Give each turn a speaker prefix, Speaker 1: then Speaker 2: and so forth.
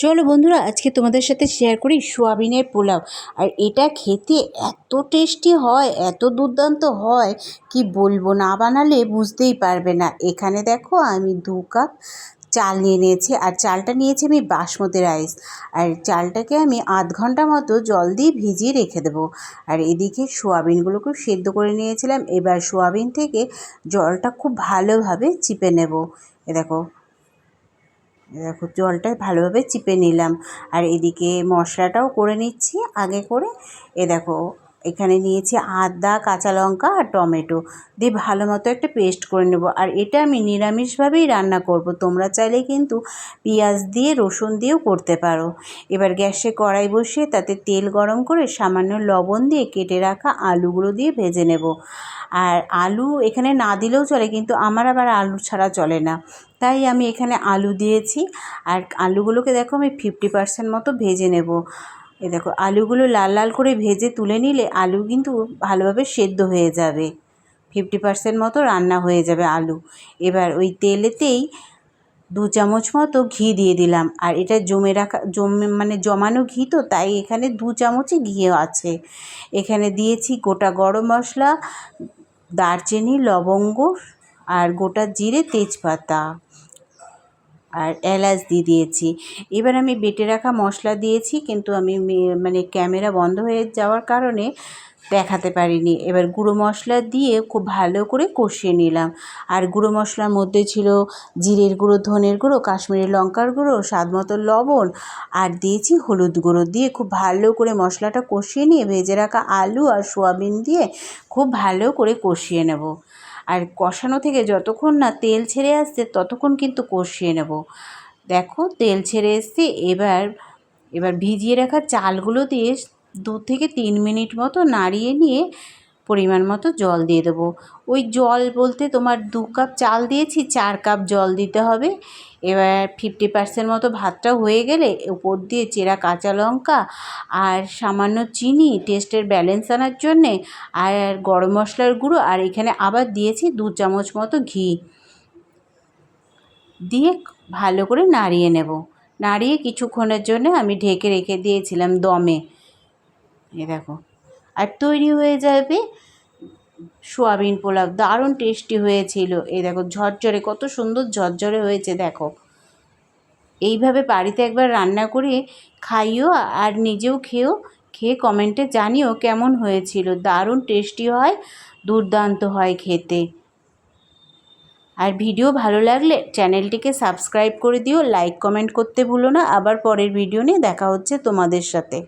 Speaker 1: চলো বন্ধুরা, আজকে তোমাদের সাথে শেয়ার করি সোয়াবিনের পোলাও। আর এটা খেতে এত টেস্টি হয়, এত দুর্দান্ত হয়, কি বলবো, না বানালে বুঝতেই পারবে না। এখানে দেখো আমি 2 কাপ চাল নিয়ে নিয়েছি, আর চালটা নিয়েছি আমি বাসমতি রাইস। আর চালটাকে আমি আধ ঘন্টা মতো জল দিয়ে ভিজিয়ে রেখে দেবো। আর এদিকে সোয়াবিনগুলোকে সেদ্ধ করে নিয়েছিলাম। এবার সোয়াবিন থেকে জলটা খুব ভালোভাবে চিপে নেব। দেখো দেখো জলটা ভালোভাবে চিপে নিলাম। আর এদিকে মশলাটাও করে নিচ্ছি আগে করে। দেখো এখানে নিয়েছি আদা, কাঁচা লঙ্কা আর টমেটো দিয়ে ভালো মতো একটা পেস্ট করে নেব। আর এটা আমি নিরামিষভাবেই রান্না করব, তোমরা চাইলে কিন্তু পেঁয়াজ দিয়ে রসুন দিয়েও করতে পারো। এবার গ্যাসে কড়াই বসিয়ে তাতে তেল গরম করে সামান্য লবণ দিয়ে কেটে রাখা আলুগুলো দিয়ে ভেজে নেব। আর আলু এখানে না দিলেও চলে, কিন্তু আমার আবার আলু ছাড়া চলে না, তাই আমি এখানে আলু দিয়েছি। আর আলুগুলোকে দেখো আমি 50% মতো ভেজে নেব। দেখো আলুগুলো লাল লাল করে ভেজে তুলে নিলে আলু কিন্তু ভালোভাবে সেদ্ধ হয়ে যাবে, 50% মতো রান্না হয়ে যাবে আলু। এবার ওই তেলেতেই 2 চামচ মতো ঘি দিয়ে দিলাম। আর এটা জমানো ঘি, তো তাই এখানে 2 চামচই ঘি আছে। এখানে দিয়েছি গোটা গরম মশলা, দারচিনি, লবঙ্গ আর গোটা জিরে, তেজপাতা আর এলাচ দিয়ে দিয়েছি। এবার আমি বেটে রাখা মশলা দিয়েছি, কিন্তু আমি ক্যামেরা বন্ধ হয়ে যাওয়ার কারণে দেখাতে পারিনি। এবার গুঁড়ো মশলা দিয়ে খুব ভালো করে কষিয়ে নিলাম। আর গুঁড়ো মশলার মধ্যে ছিল জিরের গুঁড়ো, ধনের গুঁড়ো, কাশ্মীরি লঙ্কার গুঁড়ো, স্বাদ মতো লবণ, আর দিয়েছি হলুদ গুঁড়ো। দিয়ে খুব ভালো করে মশলাটা কষিয়ে নিয়ে ভেজে রাখা আলু আর সোয়াবিন দিয়ে খুব ভালো করে কষিয়ে নেব। আর কষানো থেকে যতক্ষণ না তেল ছেড়ে আসছে ততক্ষণ কিন্তু কষিয়ে নেব। দেখো তেল ছেড়ে এসছে। এবার ভিজিয়ে রাখা চালগুলো দিয়ে 2 থেকে 3 মিনিট মতো নাড়িয়ে নিয়ে পরিমাণ মতো জল দিয়ে দেবো। ওই জল বলতে তোমার 2 কাপ চাল দিয়েছি, 4 কাপ জল দিতে হবে। এবার 50% মতো ভাতটা হয়ে গেলে উপর দিয়ে চেরা কাঁচা লঙ্কা আর সামান্য চিনি টেস্টের ব্যালেন্স আনার জন্যে, আর গরম মশলার গুঁড়ো, আর এখানে আবার দিয়েছি 2 চামচ মতো ঘি দিয়ে ভালো করে নাড়িয়ে নেব। নাড়িয়ে কিছুক্ষণের জন্য আমি ঢেকে রেখে দিয়েছিলাম দমে। দেখো আর তৈরি হয়ে যাবে সোয়াবিন পোলাও। দারুণ টেস্টি হয়েছিল। দেখো ঝরঝরে, কত সুন্দর ঝরঝরে হয়েছে। দেখো এইভাবে বাড়িতে একবার রান্না করে খাইও, আর নিজেও খেয়ে কমেন্টে জানিও কেমন হয়েছিল। দারুণ টেস্টি হয়, দুর্দান্ত হয় খেতে। আর ভিডিও ভালো লাগলে চ্যানেলটিকে সাবস্ক্রাইব করে দিও, লাইক কমেন্ট করতে ভুলো না। আবার পরের ভিডিও নিয়ে দেখা হচ্ছে তোমাদের সাথে।